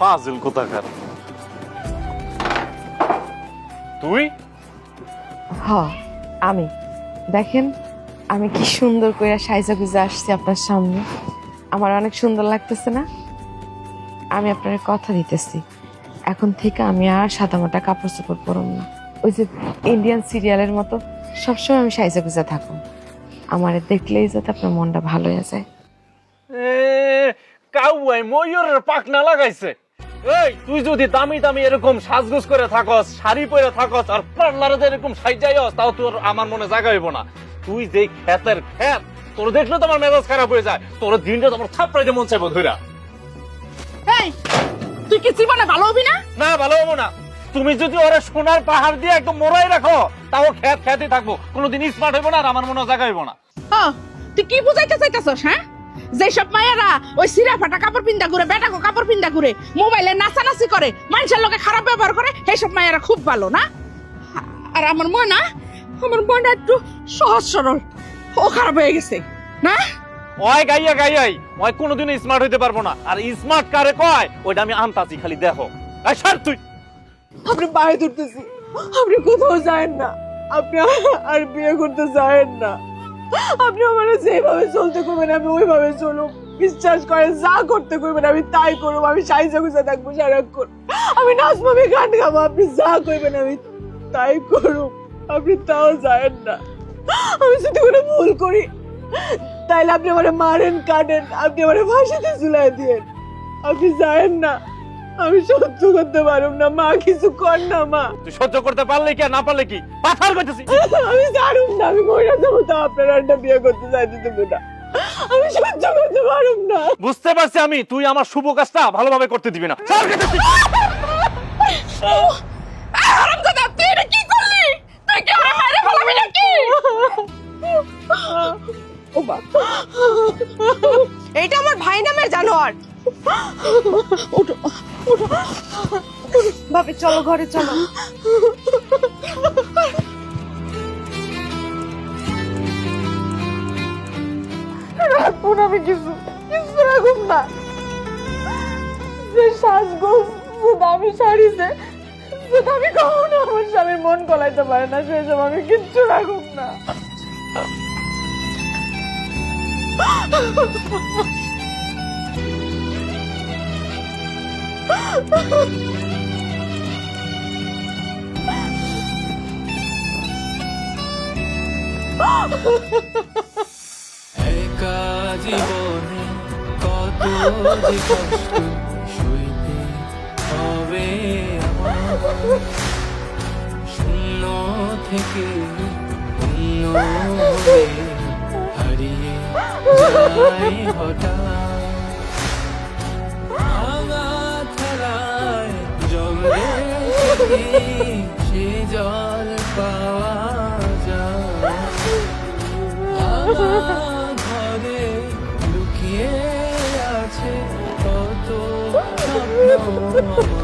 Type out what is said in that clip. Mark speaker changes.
Speaker 1: ফাজিল কোথাকার। তুই?
Speaker 2: আমি দেখেন আমি কি সুন্দর করে সাইজা গুজা আসছি আপনার সামনে, আমার অনেক সুন্দর লাগতেছে না? আমি আপনার কথা দিতেছি, এখন থেকে আমি আর সাদামাটা কাপড় চোপড় পরব না। ওই যে ইন্ডিয়ান সিরিয়ালের মতো সবসময় আমি সাইজা গুজা থাকুন। আমার দেখলেই যাতে আপনার মনটা ভালো হয়ে যায়।
Speaker 1: কাউয়াই ময়ূরের পাখনা লাগাইছে। এই তুই যদি দামি দামি এরকম সাজগোজ করে থাকস, শাড়ি পরে থাকস, আর পার্লারে এরকম সাইজাইস, তাও তোর আমার মনে জায়গা হইব না। তুই যে ক্ষেতের ক্ষেত, তোর দেখলে তো আমার মেজাজ খারাপ হয়ে যায়। তোর দিনটা তোমার থাপড়াইতে মন চাইবো ধইরা।
Speaker 3: এই তুই কি জীবনে ভালো হবি না?
Speaker 1: না, ভালো হবো না। তুমি যদি ওরা সোনার পাহাড় দিয়ে একদম মোড়াই রাখো, তাও ক্ষেত খেতে থাকবো, কোনোদিন স্মার্ট হইব না, আর আমার মনে জায়গা হইব না।
Speaker 3: তুই কি বুঝাইতে চাইতেছস? হ্যাঁ, যেসব মায়েরা ওই সিরা ফাটা কাপড় পিন্দা ঘুরে, বেটাকো কাপড় পিন্দা ঘুরে, মোবাইলে নাচানাচি করে, মানুষের লোকে খারাপ ব্যবহার করে, সেইসব মায়েরা খুব ভালো না? আর আমার মনটা একটু সহজ সরল, ও খারাপ হয়ে গেছে না?
Speaker 1: ওই গাইয়াই ওই কোনোদিন স্মার্ট হইতে পারবো না। আর স্মার্ট কারে কয় ওইটা আমি আনতাছি, খালি দেখো। এই সর তুই।
Speaker 2: আপনি পায়ে ধরতেছি, আপনি কোথাও যায়েন না, আপনি আর বিয়ে করতে যায়েন না। আপনি আমার যেভাবে চলতে করবেন আমি ওইভাবে চলুম, বিশ্বাস করেন যা করতে করবেন আমি তাই করব। আমি সাইজা গুজা থাকবো সারাক্ষণ, আমি নাচবো, আমি গান গাবো, আপনি যা করবেন আমি তাই করুম। আপনি তাও যায়েন না। আমি যদি কোনো ভুল করি তাইলে আপনি আমার মারেন, কাটেন, আপনি আমার ফাঁসিতে ঝুলাই দিয়েন, আপনি যায়েন না। আমি সহ্য করতে পারুম না মা, কিছু কর না মা।
Speaker 1: তুই সহ্য করতে পারলে কি আর না পারলে কি? পাথার করতেছি।
Speaker 2: আমি জানুম না, আমি মহিলা যাবো তো আপনার একটা বিয়ে করতে চাইতে দেবো না, আমি সহ্য করতে পারুম না।
Speaker 1: বুঝতে পারছি আমি, তুই আমার শুভ কাজটা ভালোভাবে করতে দিবি না। সর করতেছি।
Speaker 3: হারামজাদা, তুই এটা কি করলি? তুই কি আমার মায়েরে ফেলাবি নাকি? ও বাবা,
Speaker 2: এইটা আমার ভাই নামের জানোয়ার।
Speaker 3: ওঠো ওঠো,
Speaker 2: ভাবি চলো ঘরে চলো। রাখুন, আমি কিছু রাখুন না। যে সাজগোজ, যে দামি শাড়িতে, যে দামি কখনো আমার স্বামীর মন গলাইতে পারে না, সেসব আমি কিচ্ছু রাখুন না।
Speaker 4: একা জীবনে কত যে কষ্ট সইতে হবে আমার, শূন্য থেকে শূন্য হয়ে হারিয়ে যায় হঠাৎ, ভাঙা থালায় জল রেখে সে জল পাওয়া যায়, ঘরে লুকিয়ে আছে কত স্বপ্ন।